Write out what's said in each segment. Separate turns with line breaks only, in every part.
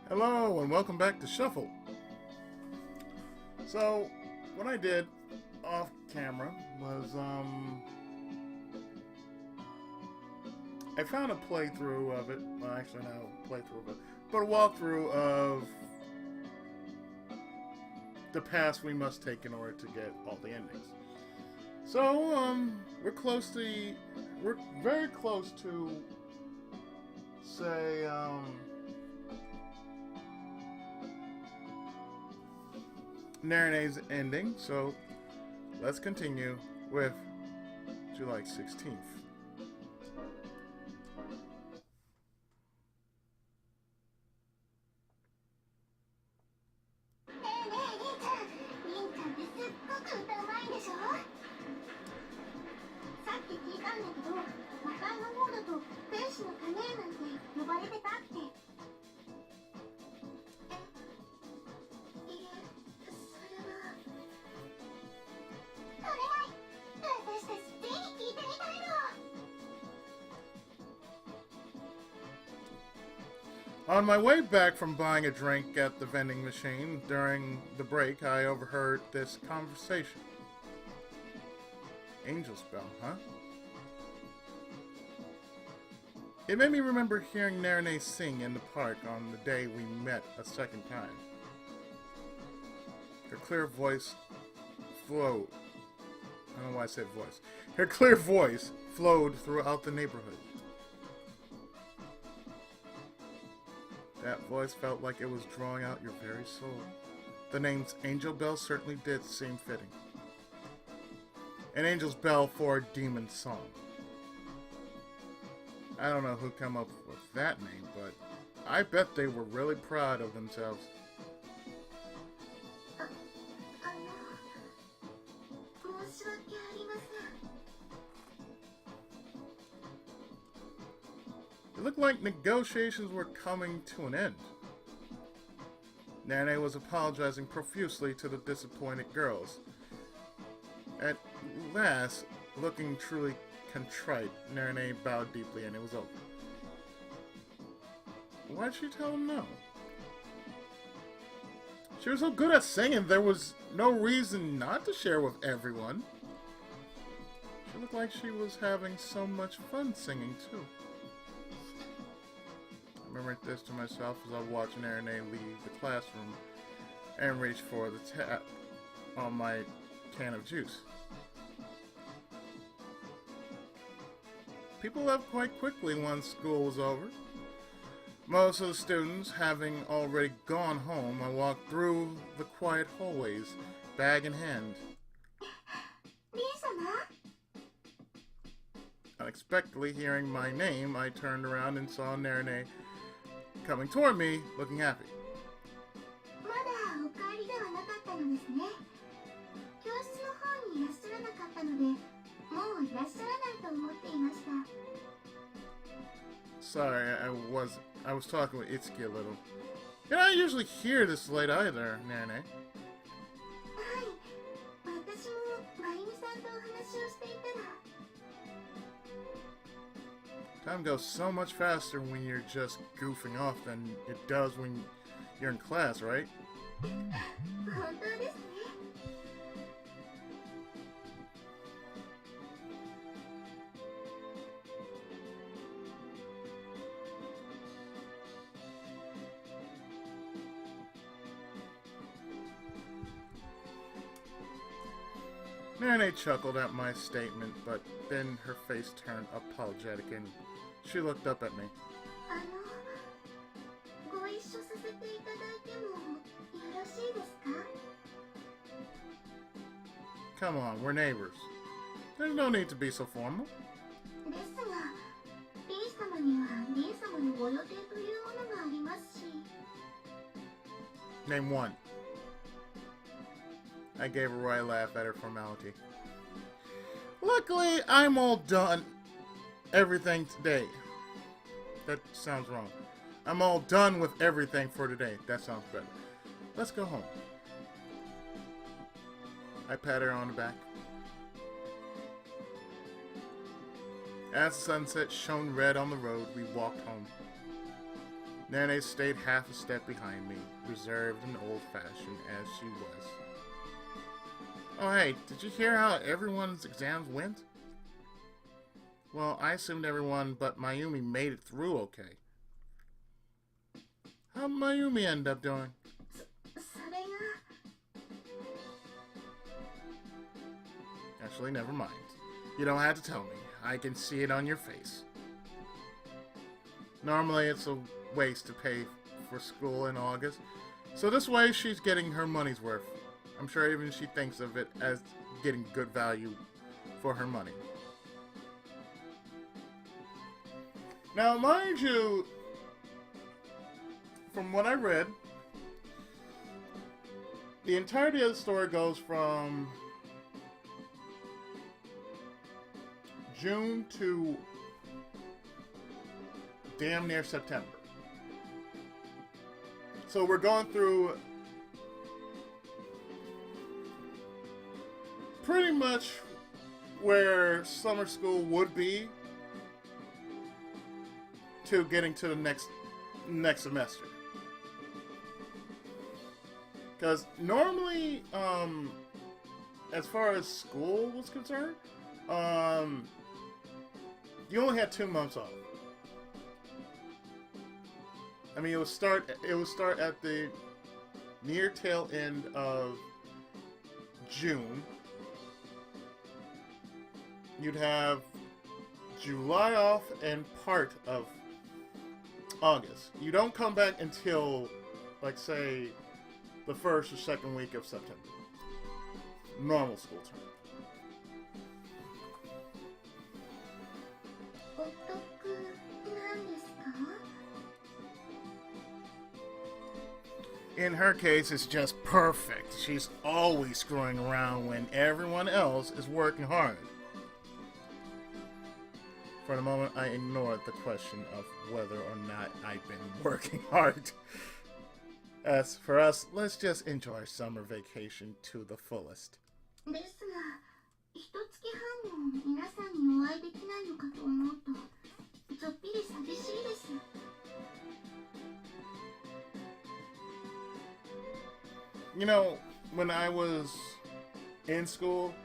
Hello and welcome back to Shuffle. So, what I did off camera was I found a playthrough of it. Well, actually, not a playthrough of it, but a walkthrough of the paths we must take in order to get all the endings. So, we're very close to, say, Narane's ending, so let's continue with July 16th. On my way back from buying a drink at the vending machine during the break, I overheard this conversation. Angel's Bell, huh? It made me remember hearing Narane sing in the park on the day we met a second time. Her clear voice flowed. I don't know why I said voice. Her clear voice flowed throughout the neighborhood. That voice felt like it was drawing out your very soul. The names Angel Bell certainly did seem fitting. An angel's bell for a demon's song. I don't know who came up with that name, but I bet they were really proud of themselves. It looked like negotiations were coming to an end. Nane was apologizing profusely to the disappointed girls. At last, looking truly contrite, Nane bowed deeply and it was over. Why'd she tell him no? She was so good at singing, there was no reason not to share with everyone. She looked like she was having so much fun singing too. I remembered this to myself as I watched Narane leave the classroom and reach for the tap on my can of juice. People left quite quickly once school was over. Most of the students having already gone home, I walked through the quiet hallways, bag in hand. Unexpectedly hearing my name, I turned around and saw Narane coming toward me, looking happy. Sorry, I was talking with Itsuki a little. You don't usually hear this late either, Narane. Time goes so much faster when you're just goofing off than it does when you're in class, right? Narane chuckled at my statement, but then her face turned apologetic and she looked up at me. Come on, we're neighbors. There's no need to be so formal. Name one. I gave a wry laugh at her formality. Luckily, I'm all done everything today. That sounds wrong. I'm all done with everything for today. That sounds better. Let's go home. I pat her on the back. As the sunset shone red on the road, we walked home. Nene stayed half a step behind me, reserved and old-fashioned as she was. Oh hey, did you hear how everyone's exams went? Well, I assumed everyone but Mayumi made it through okay. How'd Mayumi end up doing? Actually, never mind. You don't have to tell me. I can see it on your face. Normally, it's a waste to pay for school in August. So this way, she's getting her money's worth. I'm sure even she thinks of it as getting good value for her money. Now, mind you, from what I read, the entirety of the story goes from June to damn near September. So we're going through pretty much where summer school would be to getting to the next semester. Because normally, as far as school was concerned, you only had 2 months off. I mean, it would start at the near tail end of June. You'd have July off and part of August. You don't come back until, like, say, the first or second week of September. Normal school term. In her case, it's just perfect. She's always screwing around when everyone else is working hard. For the moment, I ignored the question of whether or not I'd been working hard. As for us, let's just enjoy summer vacation to the fullest. You know, when I was in school,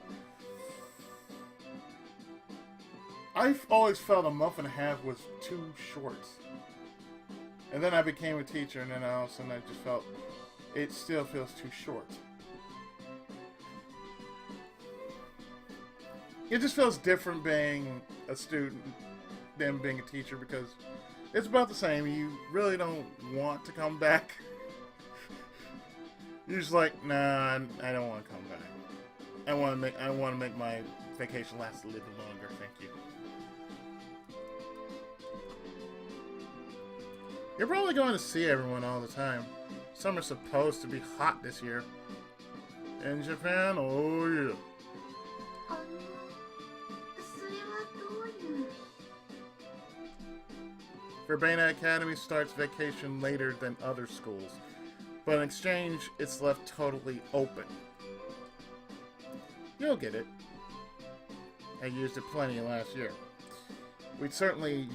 I always felt a month and a half was too short. And then I became a teacher, and then all of a sudden I just felt it still feels too short. It just feels different being a student than being a teacher because it's about the same. You really don't want to come back. You're just like, nah, I don't want to come back. I want to make my vacation last a little bit longer. Thank you. You're probably going to see everyone all the time. Summer's supposed to be hot this year. In Japan, oh yeah. Verbena Academy starts vacation later than other schools, but in exchange, it's left totally open. You'll get it. I used it plenty last year. We certainly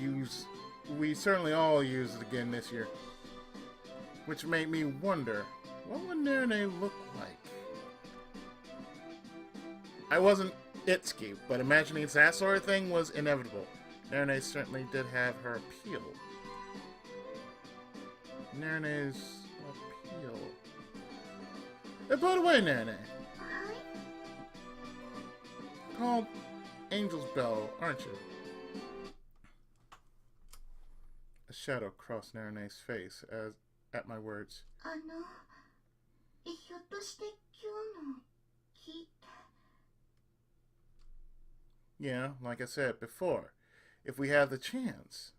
all use it again this year. Which made me wonder, what would Nerene look like? I wasn't Itsuki, but imagining that sort of thing was inevitable. Nerene certainly did have her appeal. Nerene's appeal. Hey, by the way, Nerene. Called Angel's Bell, aren't you? A shadow crossed Nerene's face as at my words. Yeah, like I said before, if we have the chance,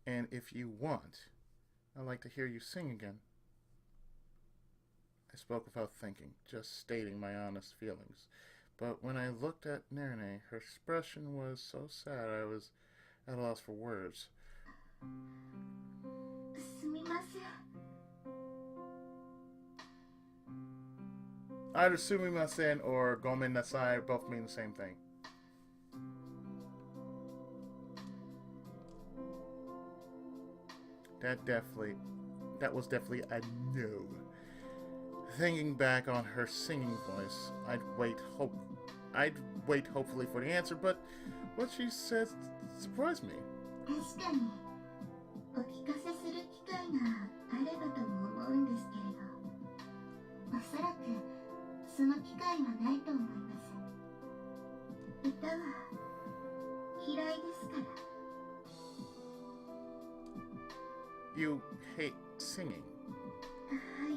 and if you want, I'd like to hear you sing again. I spoke without thinking, just stating my honest feelings. But when I looked at Nerene, her expression was so sad I was at a loss for words. Either sumimasen or gomen nasai both mean the same thing. That was definitely a no. Thinking back on her singing voice, I'd wait hopefully for the answer, but what she said surprised me.
確かにお聞かせする機会があればとも思うんですけれど、おそらくその機会はないと思います。歌は嫌いですから。
You hate singing.
はい。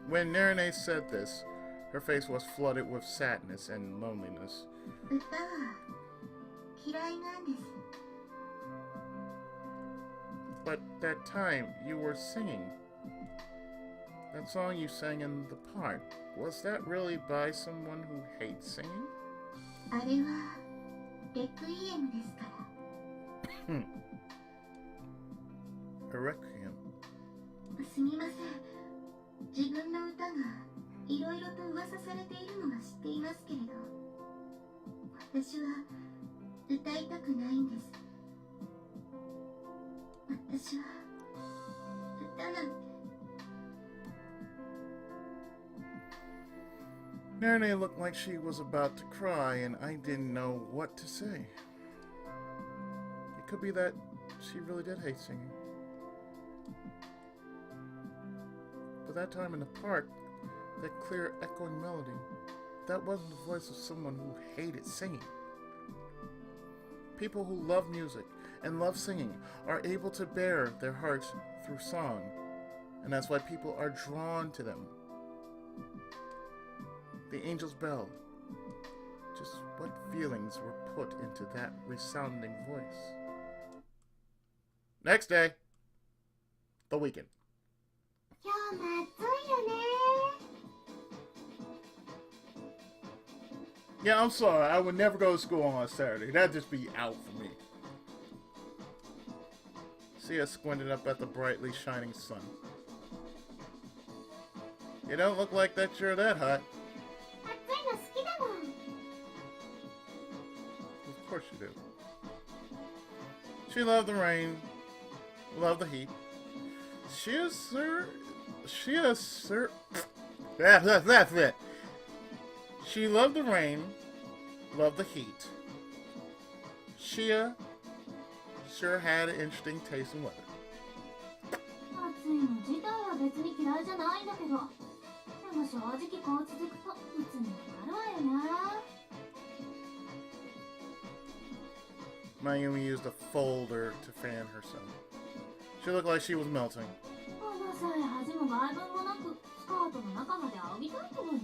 When Nerene said this, her face was flooded with sadness and loneliness.
歌は嫌いなんです。
But that time you were singing. That song you sang in the park, was that really by someone who hates singing?
あれはレクイエムですから。
A requiem.
すみません。自分の歌がいろいろと噂されているのは知っていますけれど、私は歌いたくないんです。私は歌なんて。
Nerene looked like she was about to cry, and I didn't know what to say. It could be that she really did hate singing. But that time in the park, that clear echoing melody, that wasn't the voice of someone who hated singing. People who love music and love singing are able to bear their hearts through song, and that's why people are drawn to them. The angel's bell. Just what feelings were put into that resounding voice? Next day. The weekend.
今日も暑いよね。
Yeah, I'm sorry. I would never go to school on a Saturday. That'd just be out for me. See us squinting up at the brightly shining sun. You don't look like that you're that hot.
暑いの好きだもん。
Of course you do. She loved the rain, loved the heat. That's it. She loved the rain, loved the heat. Shia sure had an interesting taste in weather.
暑いの自体は別に嫌いじゃないんだけど、でも正直こう続くといつにもなるわよな。
Mayumi used a folder to fan herself. She looked like she was melting.
このさえ恥も外聞もなくスカートの中まで仰ぎたいと思うな。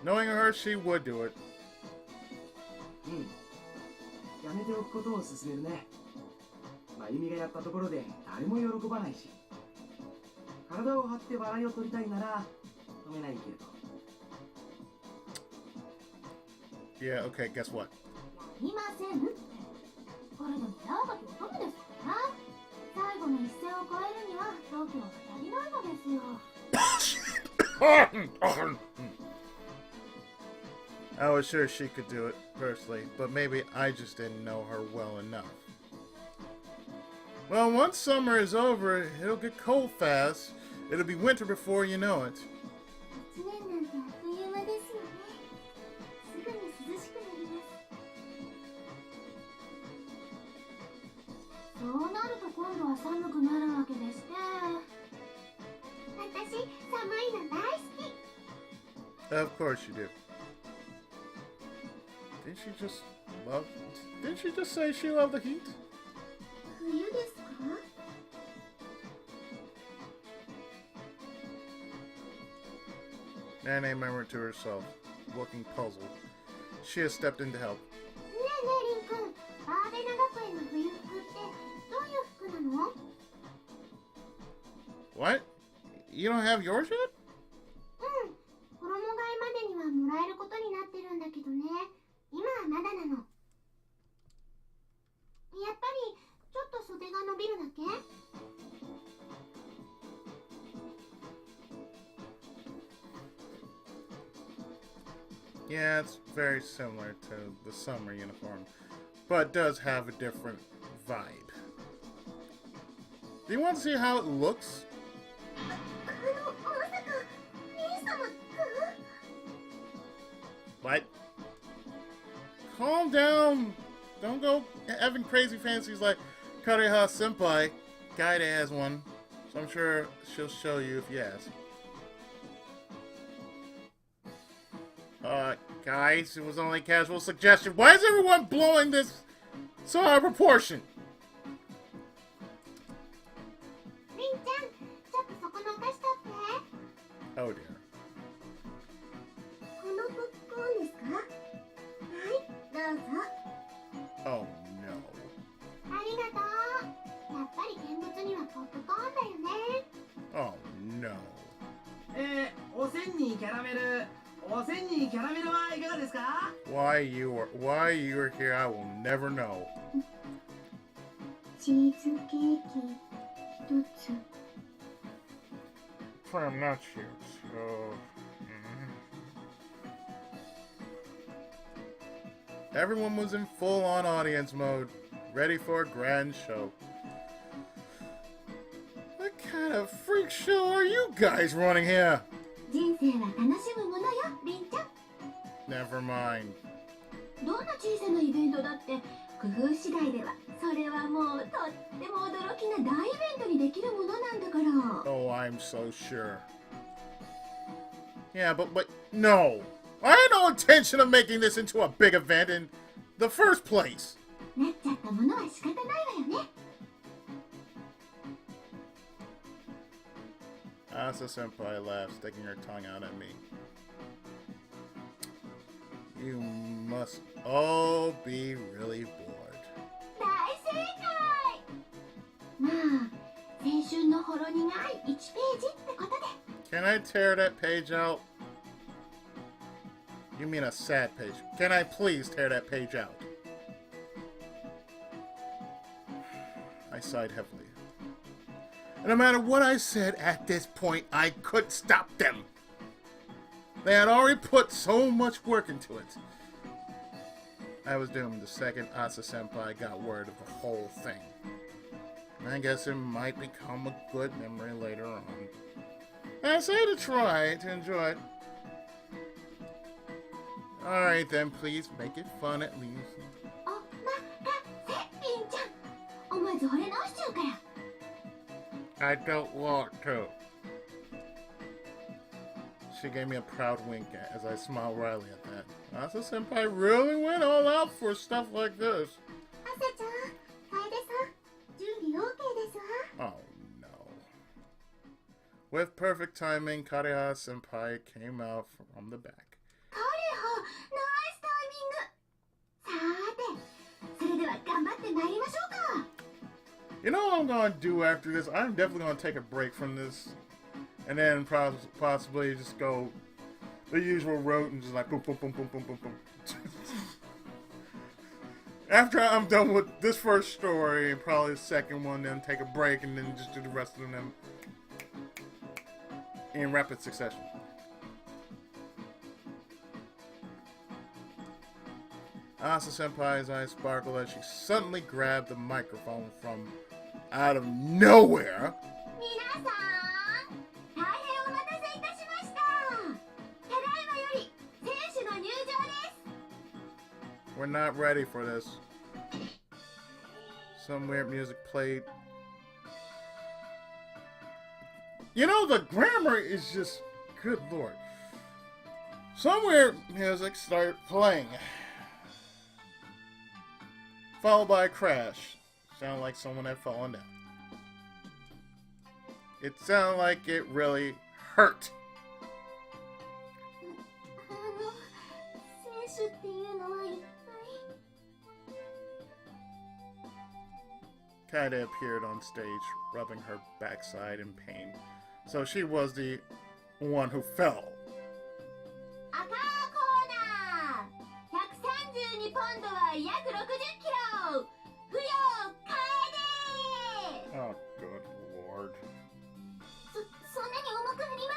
Knowing her, she would do it.
やめておくことを勧めるね。まゆみがやったところで誰も喜ばないし、体を張って笑いを取りたいなら止めないけれど。
Yeah, okay, guess what?
やりませんって。これでも矢がき乙女ですからな。最後の一線を越えるには度胸が足りないのですよ。
I was sure she could do it personally, but maybe I just didn't know her well enough. Well, once summer is over, it'll get cold fast. It'll be winter before you know it.
1年なんてあっという間ですよね。すぐに涼しくなります。そうなると今度は寒くなるわけでして。私、寒いの大好き。
Of course you do. Didn't she just say she loved the heat?
冬ですか?
Nane murmured to herself, looking puzzled. She had stepped in to help.
ねえねえ、リン君。バーベナ学園の冬服ってどういう服なの?
What? You don't have yours yet?
うん。衣替えまでにはもらえることになってるんだけどね。今はまだなの。やっぱりちょっと袖が伸びるだけ?
Yeah, it's very similar to the summer uniform, but does have a different vibe. Do you want to see how it looks?
まさか兄様が
What? Calm down. Don't go having crazy fancies like Kareha Senpai. Kaede has one, so I'm sure she'll show you if you ask. Guys, it was only a casual suggestion. Why is everyone blowing this so out of proportion?
りんちゃん、ちょっとそこのお菓子取って。
Oh dear.
このポップコーンですか？はい、どうぞ。
Oh no.
ありがとう。やっぱり見物にはポップコーンだよね。
Oh no.
おせんにキャラメルはいかがですか？
Why you are here, I will never know.
チーズケーキ一つ。
I'm not sure. So, Everyone was in full-on audience mode, ready for a grand show. What kind of freak show are you guys running here?
人生は楽しむものよ、りんちゃん。
Never mind.
どんな小さなイベントだって工夫次第ではそれはもうとっても驚きな大イベントにできるものなんだから。
Oh, I'm so sure. Yeah, but no. I had no intention of making this into a big event in the first place.
なっちゃったものは仕方ないわよね。
Asa Senpai laughed, sticking her tongue out at me. You must all be really bored.
大正解。まあ青春のほろ苦い1ページってことで。
Can I tear that page out? You mean a sad page. Can I please tear that page out? I sighed heavily. And no matter what I said at this point, I couldn't stop them. They had already put so much work into it. I was doomed the second Asa Senpai got word of the whole thing. And I guess it might become a good memory later on. I say to try to enjoy it. Alright then, please make it fun at least.
おまかせ、りんちゃん。思わず惚れ直しちゃうから。
I don't want to. She gave me a proud wink as I smiled wryly at that. Asa Senpai really went all out for stuff like this.
あさちゃん、楓さん、準備 OK ですわ。
Oh no. With perfect timing, Kareha Senpai came out from the back.
彼はナイスタイミング。さーて、それでは頑張ってまいりましょうか。
You know what I'm gonna do after this? I'm definitely gonna take a break from this. And then possibly just go the usual route and just like boom, boom, boom, boom, boom, boom, boom. After I'm done with this first story and probably the second one, then take a break and then just do the rest of them in rapid succession. Asa Senpai's eyes sparkled as she suddenly grabbed the microphone from out of nowhere.
皆さん、大変お待たせいたしました。ただいまより選手の入場です。
We're not ready for this. Some weird music played. You know, the grammar is just, good lord. Some weird music started playing. Followed by a crash. Sounded like someone had fallen down. It sounded like it really hurt.
選手っていうのは一体
Kaede appeared on stage, rubbing her backside in pain. So she was the one who fell.
赤コーナー132ポンドは約60キロ。不要楓。
Oh, good lord.
そんなに重くありま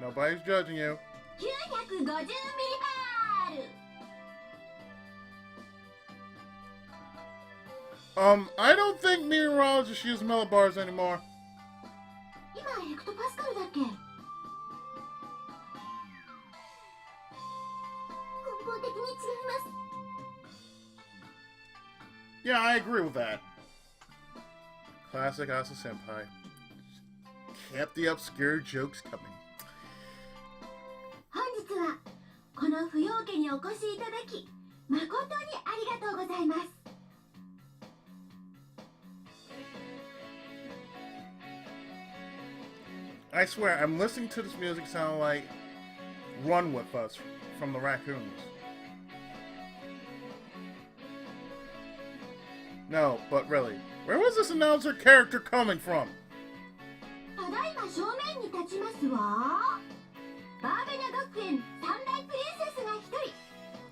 せん。
Nobody's judging you.
950ミリバール。
I don't think meteorologists use millibars anymore.
今ヘクトパスカルだっけ？根本的に違います。
Yeah, I agree with that. Classic Asa Senpai. Kept the obscure jokes coming.
本日はこの不要家にお越しいただき誠にありがとうございます。
I swear, I'm listening to this music sound like Run With Us from the Raccoons. No, but really, where was this announcer character coming from?
ただいま正面に立ちますわ。バーベナ学園三大プリンセスが一人、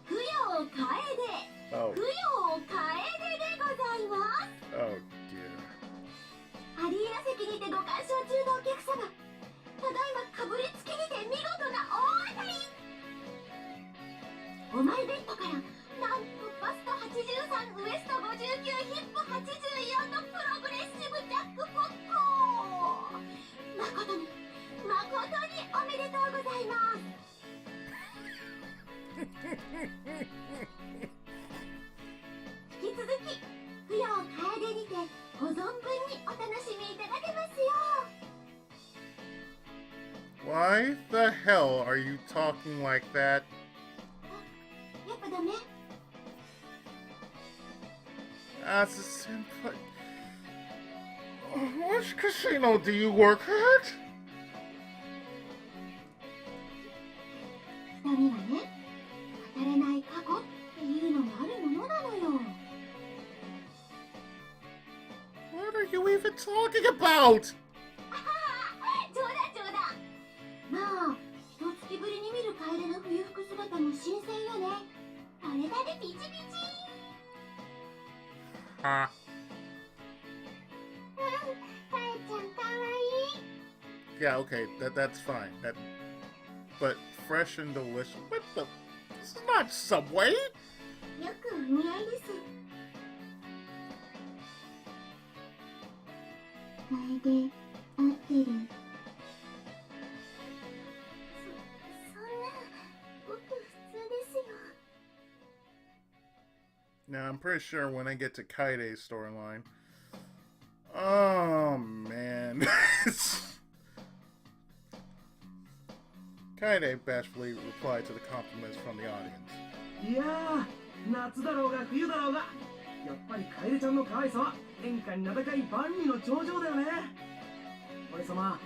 不要楓、
Oh,
不要楓でございます。
oh dear.
アリーナ席にてご鑑賞中のお客様、ただいまかぶりつきにて見事な大当たり。お前ベッドからなんとバスト83、ウエスト59、ヒップ84のプログレッシブジャックポッコー。誠におめでとうございます。引き続き不要楓にてご存分にお楽しみいただけますよ。
Why the hell are you talking like that?
やっぱダメ？
Asa Senpai. Which casino do you work at?
人にはね、語れない過去っていうのがあるものなのよ。
What are you even talking about?
冗談冗談。まあ、一月ぶりに見る楓の冬服姿も新鮮よね。あれだね、ピチピチ。
Ah.
楓ちゃんかわいい。
Yeah, okay, that's fine. But fresh and delicious. What the? This is not Subway.
よくお似合いです。楓、合ってる。そんな、僕普通ですよ。
Now, I'm pretty sure when I get to Kaide's storyline. Oh, man. Kaide bashfully replied to the compliments from the audience.
いやー、夏だろうが冬だろうが、やっぱり楓ちゃんの可愛さは演歌に名高い万里の長城だよね。俺様、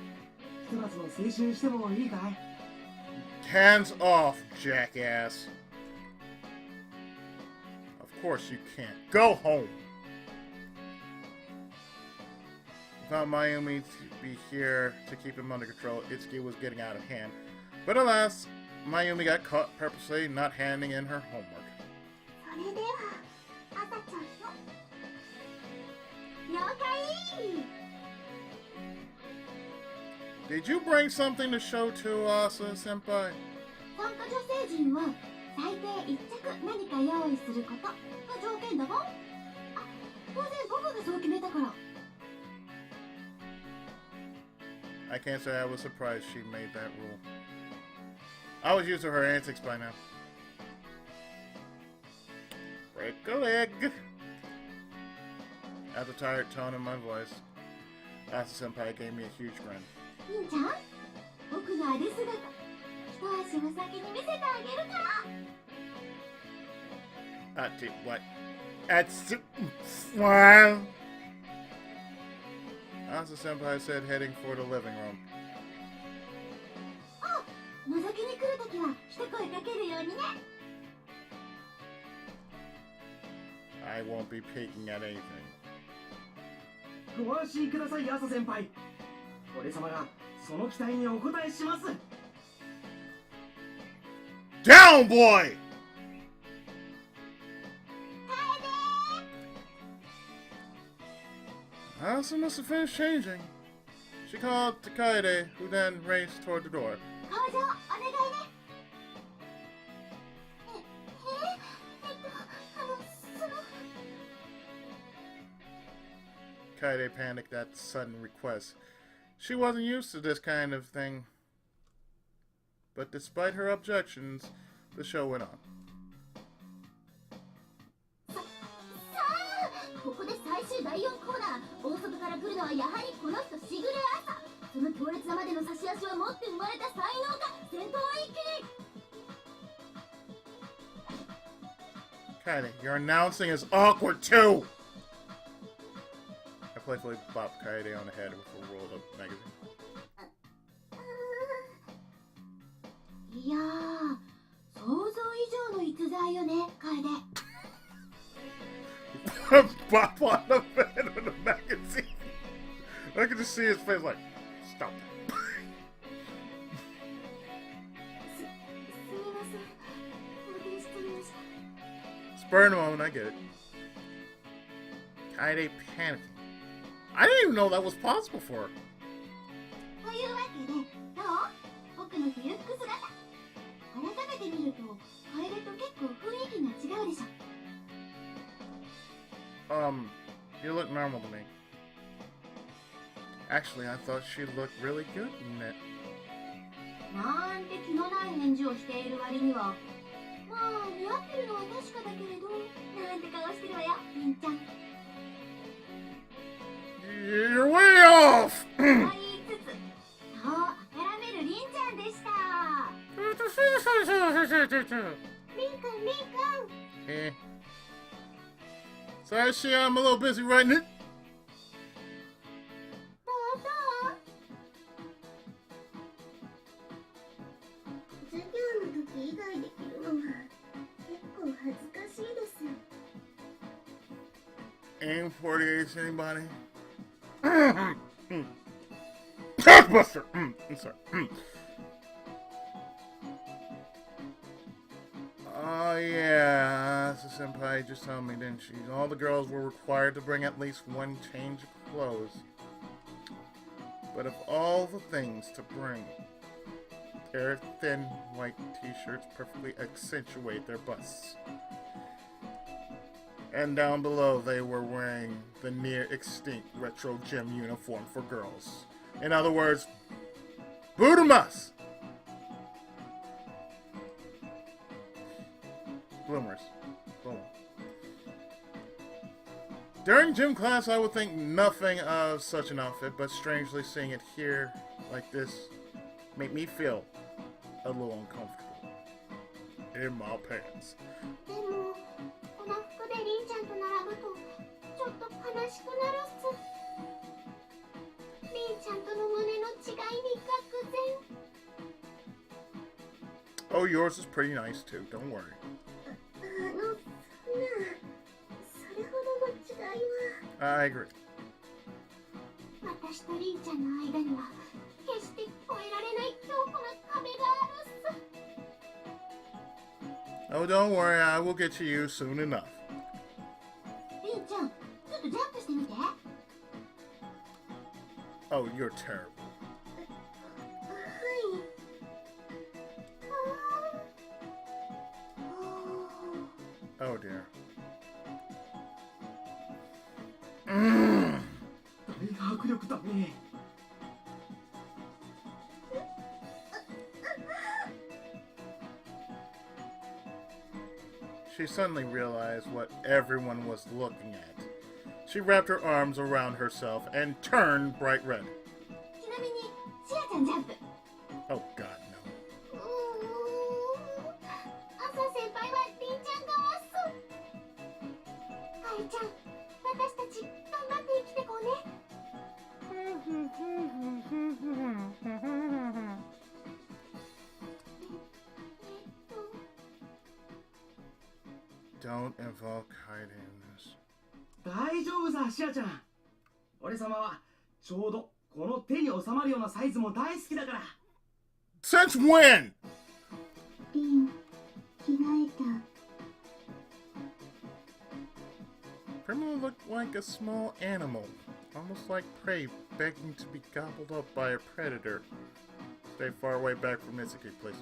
ひと夏の青春してもいいかい？
Hands off, jackass. Of course you can't. Go home. Without Mayumi to be here to keep him under control, Itsuki was getting out of hand. But alas, Mayumi got caught purposely not handing in her homework.
それでは、あさちゃんの了解。
Did you bring something to show to Asa Senpai?
参加女性陣は最低1着何か用意することが条件だもん。あ、当然僕がそう決めたから。
I can't say I was surprised she made that rule. I was used to her antics by now. Break a leg! At the tired tone in my voice, Asa Senpai gave me a huge grin.
いいんちゃん、僕のあり姿、一足お先に見せてあげるから。
What? Wow! Asa Senpai said, heading for the living room.
あ、覗きに来るときは一声かけるようにね。
I won't be peeking at anything.
ご安心ください、朝先輩。俺様がその期待にお応えします。
Down, boy! Asa must have finished changing. She called to Kaede, who then raced toward the door.
工場お願いね。
Kaede panicked at the sudden request. She wasn't used to this kind of thing. But despite her objections, the show went on.
さあここで最終第4コーナー。大外から来るのはやはりこの人しぐれ朝。その強烈なまでの差し足を持って生まれた才能が先頭は一気に。
Kaede, your announcing is awkward too! I playfully bopped Kaede on the head with a rolled up magazine.
いやー、想像以上の逸材よね、楓。
Bop on the head with a magazine. I could just see his face like, stop.
すみません。お手してみました。
Spur in a moment, I get it. Kaede panicking. I didn't even know that was possible for her.
というわけで、どう？僕の冬服姿。改めて見ると、楓と結構雰囲気が違うでしょ。
You look normal to me. Actually, I thought she looked really good in it.
なんて気のない返事をしている割には、まあ似合ってるのは確かだけれど、なんて顔してるわよ、りんちゃん。
You're way off!
と言いつつ、そう諦めるりんちゃんでした。りんくん、りんくん。
Eh. Sorry, Shia, I'm a little busy writing it.
どうぞ。授業の時以外できるのは結構恥ずかしいです。
Aim 48, anybody? Cockbuster! I'm sorry. Oh, yeah. Asa Senpai just told me, didn't she? All the girls were required to bring at least one change of clothes. But of all the things to bring, their thin white t-shirts perfectly accentuate their busts. And down below, they were wearing the near-extinct retro gym uniform for girls. In other words, Budamas! Bloomers. Boom. During gym class, I would think nothing of such an outfit, but strangely seeing it here, like this, made me feel a little uncomfortable. In my pants.
でも、この服でりんちゃんと並ぶと、ちょっと悲しくなるっす。りんちゃんとの胸の違いに愕然。
Oh, yours is pretty nice too, don't worry.
そんな、それほどの違いは。
I agree.
私とりんちゃんの間には、決して越えられない強固な壁があるっす。
Oh, don't worry, I will get to you soon enough.
りんちゃん、ちょっとジャンプしてみて。
Oh, you're terrible.
はい。
Oh dear.
大迫力だね。
She suddenly realized what everyone was looking at. She wrapped her arms around herself and turned bright red.
ちなみに、シアちゃんジャンプ。
Oh god, no.
朝先輩はりんちゃん側っす。かいちゃん、私たち頑張って生きてこうね。
Don't invoke Kaede in this.
大丈夫さ、シアちゃん。俺様はちょうどこの手に収まるようなサイズも大好きだから。
Since when?
りん、着替えた。
Primula looked like a small animal, almost like prey begging to be gobbled up by a predator. Stay far away back from Mitsuki, please.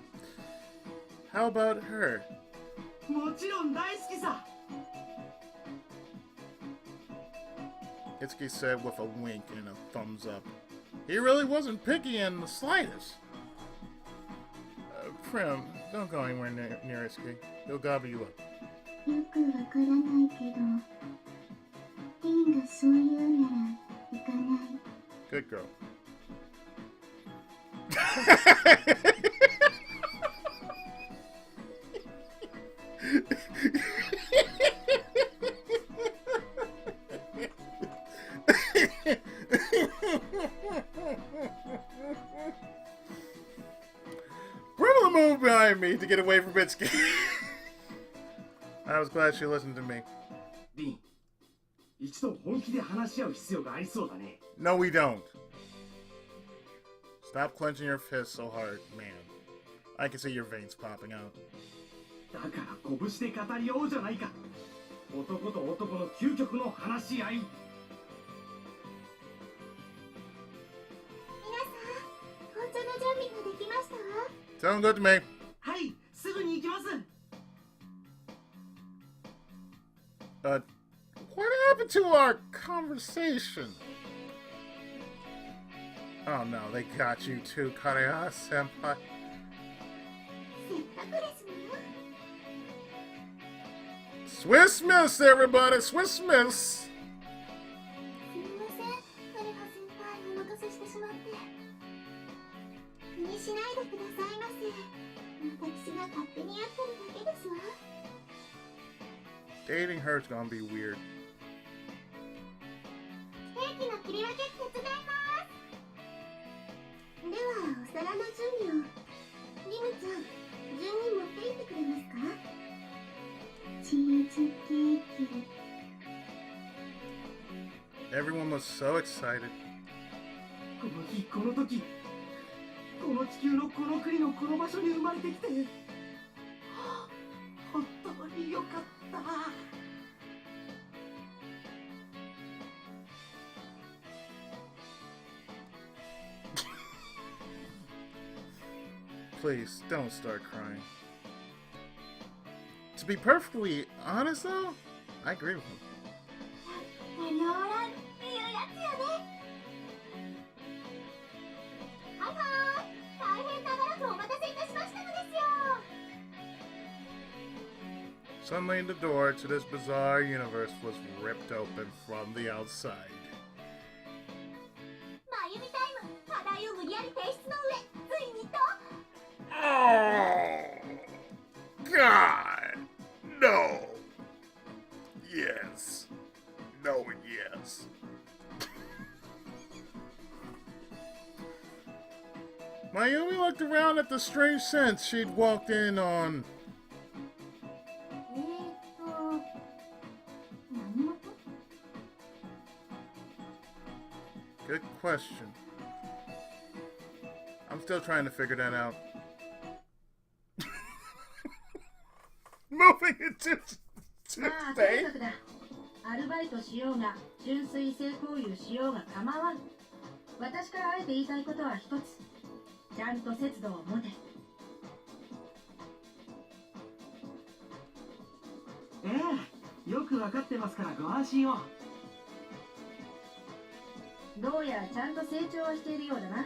How about her?
もちろん大好きさ。
Itsuki said with a wink and a thumbs up. He really wasn't picky in the slightest. Prim, don't go anywhere near Itsuki. He'll gobble you up.
よくわからないけど、リンがそう言うなら行かない。
Good girl. Brimla moved behind me to get away from Itsuki. I was glad she listened to me.
リン、一度本気で話し合う必要がありそうだね。
No, we don't. Stop clenching your fist so hard, man. I can see your veins popping out.
だから拳で語り合おうじゃないか。男と男の究極の話し合い。
皆さん、紅茶の準備ができましたわ。
Sound good to me.
はい、すぐに行きます。
What happened to our conversation? Oh no, they got you too, Kareha senpai.
せっかくですもの。
Swiss Miss, everybody! Swiss Miss!
すみません、カレハ先輩お任せしてしまって。気にしないでくださいませ。私が勝手にやってるだけですわ。
Dating her's gonna be weird.
ケーキの切り分け手伝います。では、お皿の準備を。リムちゃん、順に持っていってくれますか？チーズケーキ。
Everyone was so excited.
この日、この時、この地球のこの国のこの場所に生まれてきて、本当によかった。
Please, don't start crying. To be perfectly honest, though, I agree with him.
マリオーランっていうやつよね。はいはい、大変長らくお待たせいたしましたのですよ。
Suddenly, the door to this bizarre universe was ripped open from the outside.
まゆみタイム、課題を無理やり提出の上、ついにと。
Oh, God! No! Yes. No and yes. Mayumi looked around at the strange scent she'd walked in on.
何事？
Good question. I'm still trying to figure that out. Moving into
まあ、と
Tuesday?
にかくだ。アルバイトしようが、純粋性行為しようが構わん。私からあえて言いたいことは一つ。ちゃんと節度を持て。
ええ、よくわかってますからご安心を。
どうやらちゃんと成長はしているようだな。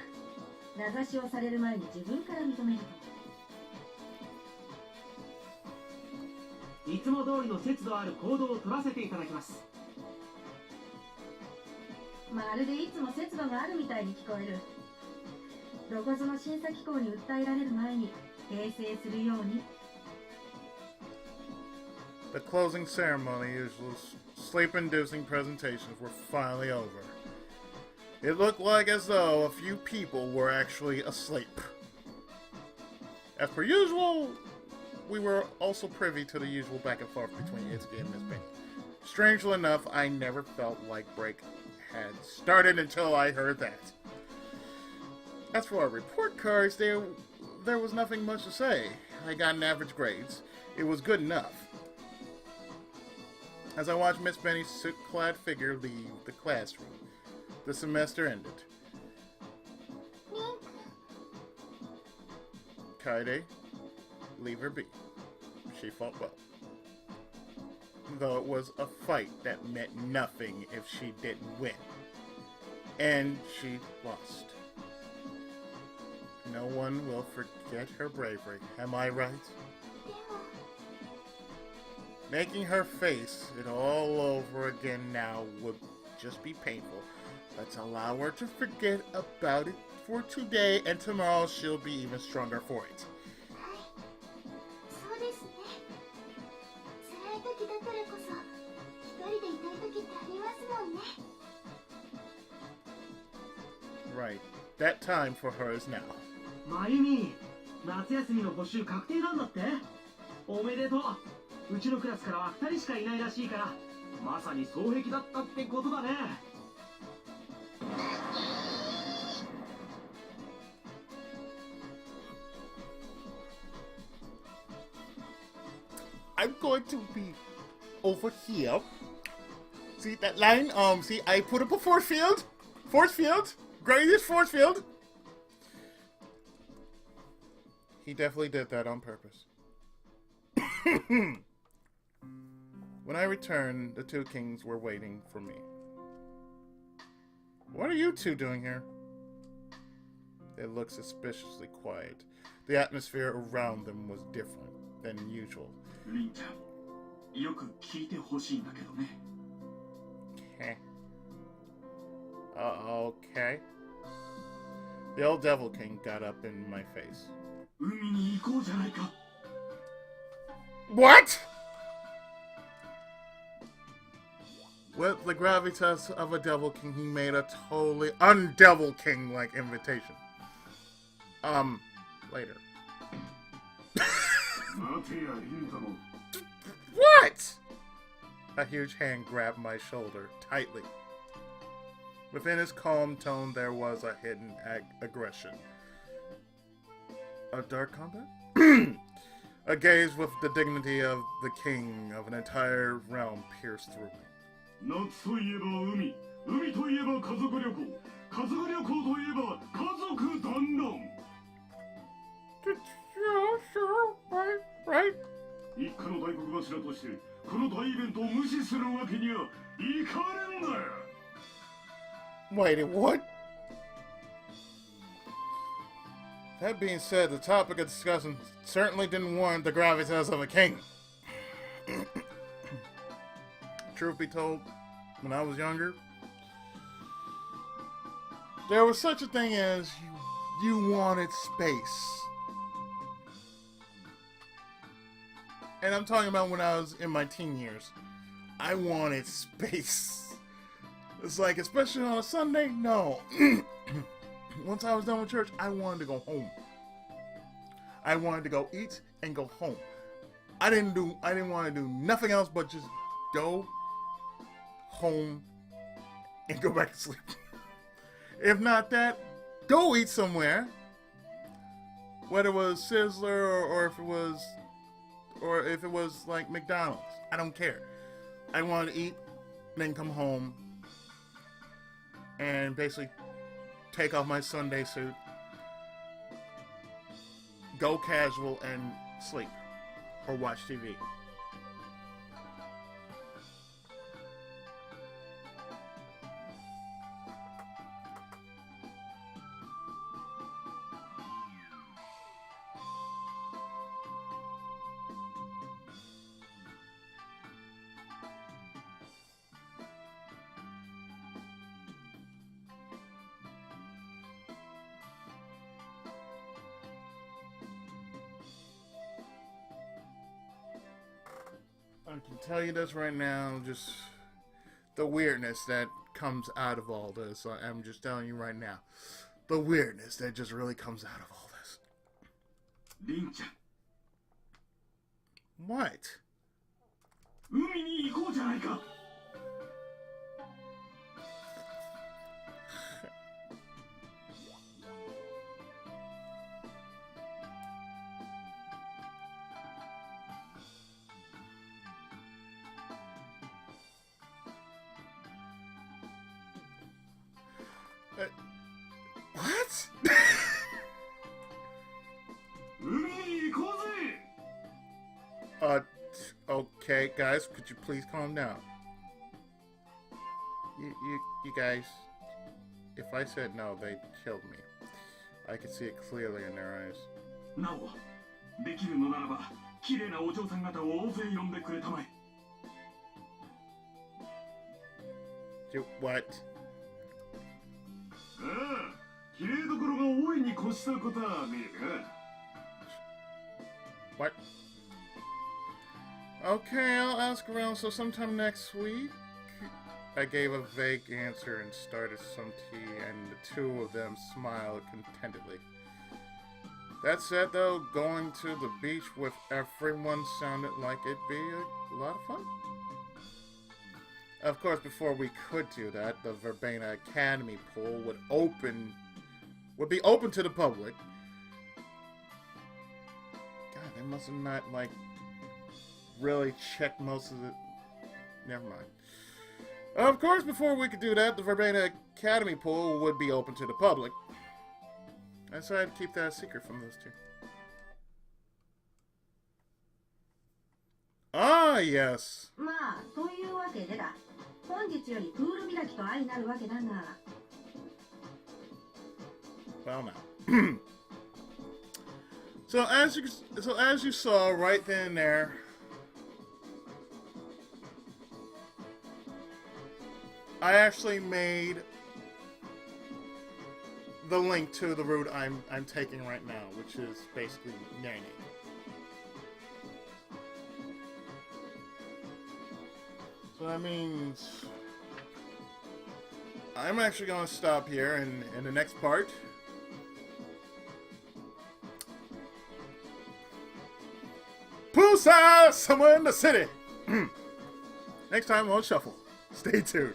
名指しをされる前に自分から認めると。
いつも通りの節度ある行動を取らせていただきます。
まるでいつも節度があるみたいに聞こえる。どこぞの審査機構に訴えられる前に訂正するように。
The closing ceremony, usual sleep-inducing presentations, were finally over. It looked like as though a few people were actually asleep. As per usual, we were also privy to the usual back and forth between Itsuki and Miss Penny. Strangely enough, I never felt like break had started until I heard that. As for our report cards, there was nothing much to say. I got an average grades. It was good enough. As I watched Miss Benny's suit-clad figure leave the classroom, the semester ended. Kaede, leave her be. She fought well. though it was a fight that meant nothing if she didn't win. And she lost. No one will forget her bravery, am I right?
でも
Making her face it all over again now would just be painful. Let's allow her to forget about it for today, and tomorrow she'll be even stronger for it.
はいそうですね辛い時だからこそ一人でいたい時ってありますもんね
Right. That time for her is now.
まゆみ、夏休みの募集確定なんだって。おめでとう。うちのクラスからは2人しかいないらしいから、まさに双璧だったってことだね。
I'm going to be over here. See that line? See, I put up a force field. Force field. Greatest force field. He definitely did that on purpose. When I returned, the two kings were waiting for me. What are you two doing here? They looked suspiciously quiet. The atmosphere around them was different than usual.
リンちゃん、よく聞いてほしいんだけどね。
Okay. Okay. The old devil king got up in my face.
海に行こうじゃないか。
What? With the gravitas of a devil king, he made a totally undevil king-like invitation. Later.
待てや、リン太郎。
What? A huge hand grabbed my shoulder tightly. Within his calm tone, there was a hidden aggression. A dark combat? A gaze with the dignity of the king of an entire realm pierced through me.
夏といえば海、海といえば家族旅行、家族旅行といえば家族団らん。
Sure, right.
一家の大黒柱としてこの大イベントを無視するわけにはいかれんだよ。
Wait, what? That being said, the topic of discussion certainly didn't warrant the gravitas of a king. Truth be told, when I was younger, there was such a thing as you wanted space. And I'm talking about when I was in my teen years. I wanted space. It's like, especially on a Sunday, no. Once I was done with church, I wanted to go home. I wanted to go eat and go home. I didn't want to do nothing else but just go home and go back to sleep. If not that, go eat somewhere. Whether it was Sizzler or if it was like McDonald's. I don't care. I wanted to eat, then come home and basically take off my Sunday suit, go casual, and sleep or watch TV. I can tell you this right now, just the weirdness that comes out of all this. I'm just telling you right now. The weirdness that just really comes out of all this.
リンちゃん、
What?
海に行こうじゃないか。
What?
海に行こうぜ。
Okay. Okay, guys, could you please calm down? You guys, if I said no, they'd kill me. I could see it clearly in their eyes.
なお、できるのならば、綺麗なお嬢さん方を大勢呼んでくれたまえ。
What?
ああ、綺麗どころが大いに越したことはねえか。
What? Okay, I'll ask around. So sometime next week? I gave a vague answer and started some tea, and the two of them smiled contentedly. That said, though, going to the beach with everyone sounded like it'd be a lot of fun. Of course, before we could do that, the Verbena Academy pool would be open to the public. God, they must have not, like, really checked most of the... Never mind. Of course, before we could do that, the Verbena Academy pool would be open to the public. I decided to keep that a secret from those two. Ah, yes.
まあというわけでだ。本日よりプール開きと相なるわけだが。
Well, now. So as you saw right then and there, I actually made the link to the route I'm taking right now, which is basically Nene. So that means I'm actually going to stop here, and in the next part, poolside somewhere in the city. Next time on Shuffle. Stay tuned.